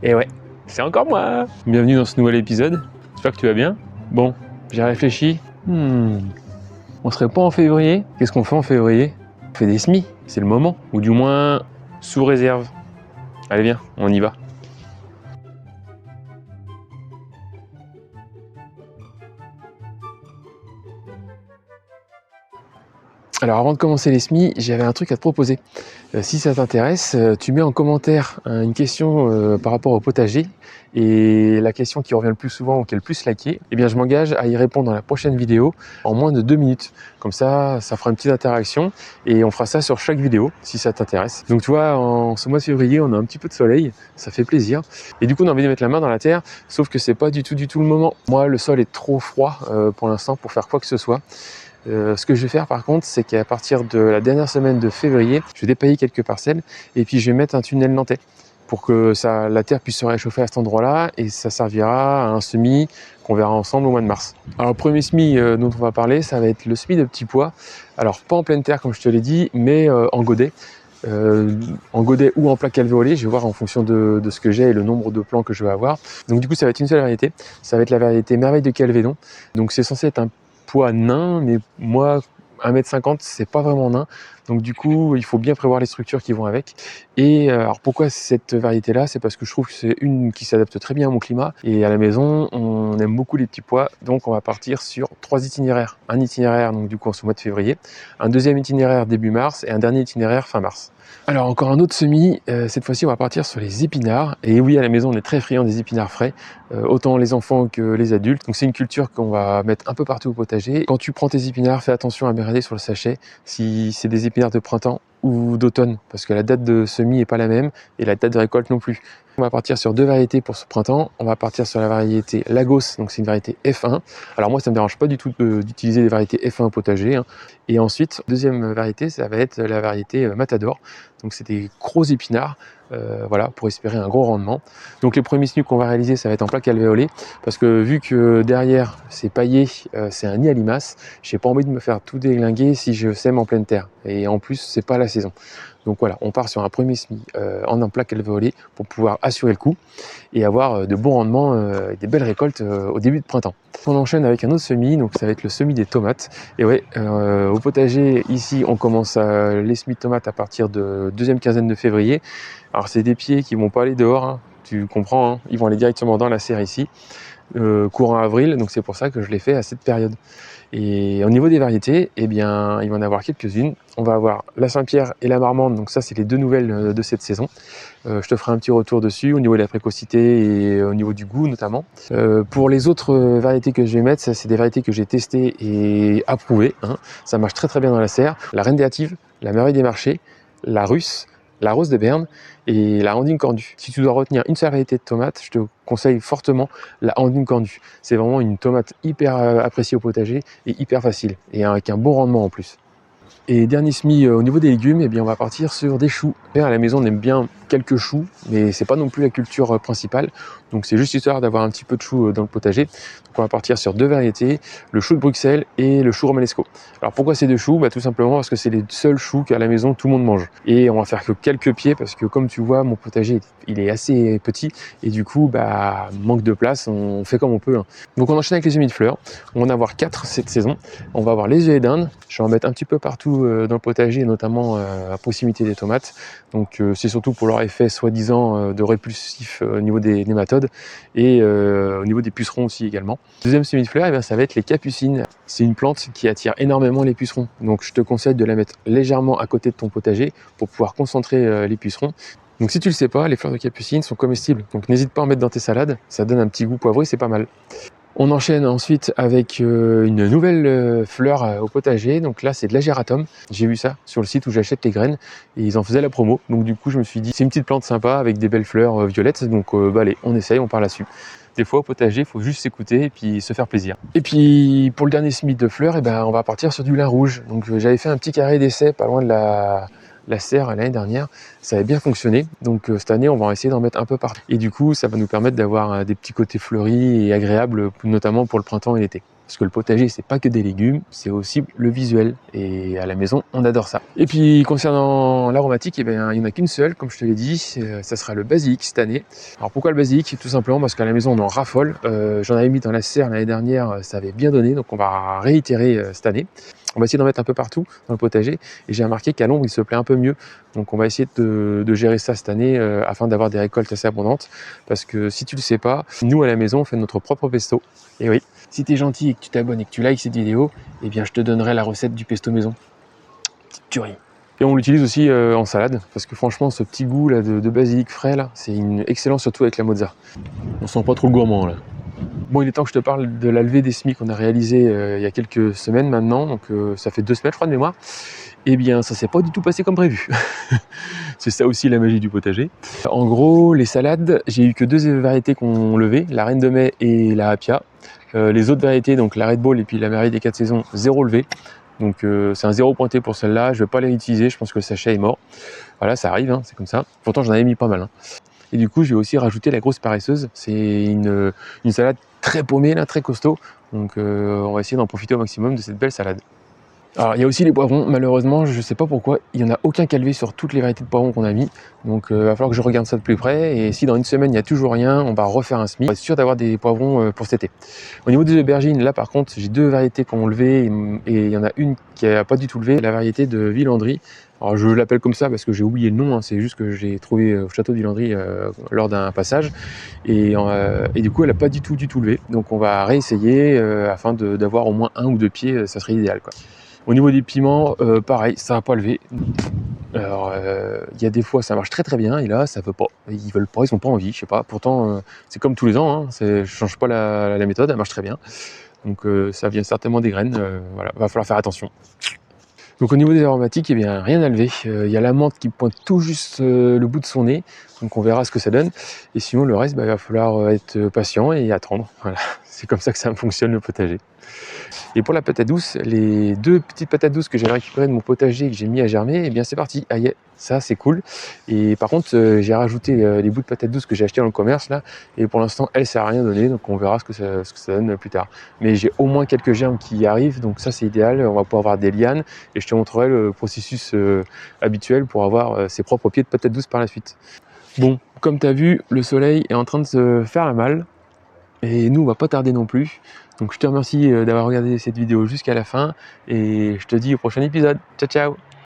Et ouais, c'est encore moi. Bienvenue dans ce nouvel épisode, j'espère que tu vas bien. Bon, j'ai réfléchi, on serait pas en février? Qu'est-ce qu'on fait en février? On fait des semis, c'est le moment, ou du moins sous réserve. Allez viens, on y va. Alors avant de commencer les semis, j'avais un truc à te proposer. Si ça t'intéresse, tu mets en commentaire une question par rapport au potager, et la question qui revient le plus souvent ou qui est le plus likée, eh bien je m'engage à y répondre dans la prochaine vidéo en moins de 2 minutes. Comme ça fera une petite interaction et on fera ça sur chaque vidéo si ça t'intéresse. Donc tu vois, en ce mois de février, on a un petit peu de soleil, ça fait plaisir. Et du coup, on a envie de mettre la main dans la terre, sauf que c'est pas du tout le moment. Moi, le sol est trop froid pour l'instant pour faire quoi que ce soit. Ce que je vais faire par contre, c'est qu'à partir de la dernière semaine de février, je vais dépailler quelques parcelles et puis je vais mettre un tunnel nantais pour que la terre puisse se réchauffer à cet endroit-là, et ça servira à un semis qu'on verra ensemble au mois de mars. Alors le premier semis dont on va parler, ça va être le semis de petits pois. Alors pas en pleine terre comme je te l'ai dit, mais en godet. En godet ou en plaque alvéolée, je vais voir en fonction de ce que j'ai et le nombre de plants que je vais avoir. Donc du coup ça va être une seule variété, ça va être la variété Merveille de Calvédon. Donc c'est censé être un poids nain, mais moi 1,50 m c'est pas vraiment nain, donc du coup il faut bien prévoir les structures qui vont avec. Et alors pourquoi cette variété là, c'est parce que je trouve que c'est une qui s'adapte très bien à mon climat, et à la maison on aime beaucoup les petits pois, donc on va partir sur 3 itinéraires. Un itinéraire donc du coup en ce mois de février, un deuxième itinéraire début mars et un dernier itinéraire fin mars. Alors encore un autre semis, cette fois-ci on va partir sur les épinards. Et oui, à la maison on est très friand des épinards frais, autant les enfants que les adultes. Donc c'est une culture qu'on va mettre un peu partout au potager. Quand tu prends tes épinards, fais attention à bien regarder sur le sachet si c'est des épinards de printemps ou d'automne, parce que la date de semis n'est pas la même et la date de récolte non plus. On va partir sur 2 variétés pour ce printemps. On va partir sur la variété Lagos, donc c'est une variété F1. Alors moi ça ne me dérange pas du tout d'utiliser des variétés F1 au potager, hein. Et ensuite, deuxième variété, ça va être la variété Matador. Donc c'est des gros épinards, voilà, pour espérer un gros rendement. Donc les premiers semis qu'on va réaliser, ça va être en plaque alvéolée, parce que vu que derrière c'est paillé, c'est un nid à limaces, j'ai pas envie de me faire tout déglinguer si je sème en pleine terre. Et en plus, c'est pas la saison. Donc voilà, on part sur un premier semis en plaque alvéolée pour pouvoir assurer le coup et avoir de bons rendements et des belles récoltes au début de printemps. On enchaîne avec un autre semis, donc ça va être le semis des tomates. Et ouais, au potager, ici, on commence les semis de tomates à partir de deuxième quinzaine de février. Alors c'est des pieds qui vont pas aller dehors, hein, tu comprends, hein, ils vont aller directement dans la serre ici, courant avril, donc c'est pour ça que je l'ai fait à cette période. Et au niveau des variétés, eh bien, il va en avoir quelques-unes. On va avoir la Saint-Pierre et la Marmande, donc ça c'est les deux nouvelles de cette saison. Je te ferai un petit retour dessus au niveau de la précocité et au niveau du goût notamment. Pour les autres variétés que je vais mettre, ça c'est des variétés que j'ai testées et approuvées, hein. Ça marche très très bien dans la serre. La Reine des Hâtives, la Merveille des Marchés, la Russe, la Rose de Berne et la Andine Cordue. Si tu dois retenir une seule variété de tomates, je te conseille fortement la Andine Cordue. C'est vraiment une tomate hyper appréciée au potager et hyper facile, et avec un bon rendement en plus. Et dernier semis au niveau des légumes, eh bien on va partir sur des choux. À la maison on aime bien quelques choux, mais c'est pas non plus la culture principale, donc c'est juste histoire d'avoir un petit peu de choux dans le potager. Donc on va partir sur 2 variétés, le chou de Bruxelles et le chou romanesco. Alors pourquoi ces 2 choux? Tout simplement parce que c'est les seuls choux qu'à la maison tout le monde mange. Et on va faire que quelques pieds parce que comme tu vois, mon potager il est assez petit et du coup manque de place, on fait comme on peut, hein. Donc on enchaîne avec les semis de fleurs. On va en avoir 4 cette saison. On va avoir les œillets d'Inde, je vais en mettre un petit peu partout dans le potager, notamment à proximité des tomates. Donc c'est surtout pour leur effet soi-disant de répulsif au niveau des nématodes et au niveau des pucerons aussi également. Deuxième semis de fleurs, ça va être les capucines. C'est une plante qui attire énormément les pucerons. Donc je te conseille de la mettre légèrement à côté de ton potager pour pouvoir concentrer les pucerons. Donc si tu le sais pas, les fleurs de capucine sont comestibles. Donc n'hésite pas à en mettre dans tes salades, ça donne un petit goût poivré, c'est pas mal. On enchaîne ensuite avec une nouvelle fleur au potager. Donc là, c'est de l'agératum. J'ai vu ça sur le site où j'achète les graines et ils en faisaient la promo. Donc du coup, je me suis dit, c'est une petite plante sympa avec des belles fleurs violettes. Donc allez, on essaye, on part là-dessus. Des fois, au potager, il faut juste s'écouter et puis se faire plaisir. Et puis, pour le dernier semis de fleurs, on va partir sur du lin rouge. Donc j'avais fait un petit carré d'essai pas loin de la serre l'année dernière, ça avait bien fonctionné. Donc cette année, on va essayer d'en mettre un peu partout. Et du coup, ça va nous permettre d'avoir des petits côtés fleuris et agréables, notamment pour le printemps et l'été. parce que le potager c'est pas que des légumes, c'est aussi le visuel, et à la maison on adore ça. Et puis concernant l'aromatique, eh bien, il n'y en a qu'une seule, comme je te l'ai dit, ça sera le basilic cette année. Alors pourquoi le basilic? Tout simplement parce qu'à la maison on en raffole. J'en avais mis dans la serre l'année dernière, ça avait bien donné, donc on va réitérer cette année. On va essayer d'en mettre un peu partout dans le potager, et j'ai remarqué qu'à l'ombre il se plaît un peu mieux, donc on va essayer de gérer ça cette année afin d'avoir des récoltes assez abondantes, parce que si tu le sais pas, nous à la maison on fait notre propre pesto. Et oui, si tu es gentil et que tu t'abonnes et que tu likes cette vidéo, eh bien je te donnerai la recette du pesto maison. Petite tuerie. Et on l'utilise aussi en salade, parce que franchement ce petit goût là de basilic frais là, c'est une excellence, surtout avec la mozza. On sent pas trop le gourmand là. Bon, il est temps que je te parle de la levée des semis qu'on a réalisée il y a quelques semaines maintenant, donc ça fait 2 semaines je crois de mémoire. Eh bien ça s'est pas du tout passé comme prévu. C'est ça aussi la magie du potager. En gros, les salades, j'ai eu que 2 variétés qu'on levait, la Reine de Mai et la Apia. Les autres variétés, donc la Red Bull et puis la Merveille des 4 saisons, 0 levé. Donc c'est un 0 pointé pour celle-là, je ne vais pas les réutiliser, je pense que le sachet est mort. Voilà, ça arrive, hein, c'est comme ça. Pourtant j'en avais mis pas mal. Hein. Et du coup, je vais aussi rajouter la grosse paresseuse. C'est une salade très paumée, là, très costaud. Donc on va essayer d'en profiter au maximum de cette belle salade. Alors il y a aussi les poivrons, malheureusement je ne sais pas pourquoi, il n'y en a aucun calvé sur toutes les variétés de poivrons qu'on a mis, donc il va falloir que je regarde ça de plus près, et si dans une semaine il n'y a toujours rien, on va refaire un semis, on va être sûr d'avoir des poivrons pour cet été. Au niveau des aubergines, là par contre j'ai 2 variétés qui ont levé, et il y en a une qui n'a pas du tout levé, la variété de Villandry. Alors je l'appelle comme ça parce que j'ai oublié le nom, hein, c'est juste que j'ai trouvé au château de Villandry lors d'un passage, et du coup elle n'a pas du tout levé, donc on va réessayer afin d'avoir au moins 1 ou 2 pieds, ça serait idéal quoi. Au niveau des piments, pareil, ça n'a pas levé. Alors, il y a des fois, ça marche très très bien, et là, ça veut pas. Ils veulent pas, ils ont pas envie, je sais pas. Pourtant, c'est comme tous les ans, hein, je change pas la méthode, elle marche très bien. Donc, ça vient certainement des graines. Voilà, va falloir faire attention. Donc, au niveau des aromatiques, eh bien, rien à lever. Il y a la menthe qui pointe tout juste le bout de son nez, donc on verra ce que ça donne. Et sinon, le reste, il va falloir être patient et attendre. Voilà, c'est comme ça que ça fonctionne le potager. Et pour la patate douce, les 2 petites patates douces que j'ai récupérées de mon potager et que j'ai mis à germer, eh bien c'est parti, aïe, ça c'est cool. Et par contre, j'ai rajouté les bouts de patates douces que j'ai acheté dans le commerce là, et pour l'instant elles ça n'a rien donné, donc on verra ce que ça donne plus tard. Mais j'ai au moins quelques germes qui arrivent, donc ça c'est idéal, on va pouvoir avoir des lianes, et je te montrerai le processus habituel pour avoir ses propres pieds de patates douces par la suite. Bon, comme tu as vu, le soleil est en train de se faire la malle. Et nous, on va pas tarder non plus. Donc je te remercie d'avoir regardé cette vidéo jusqu'à la fin, et je te dis au prochain épisode. Ciao, ciao!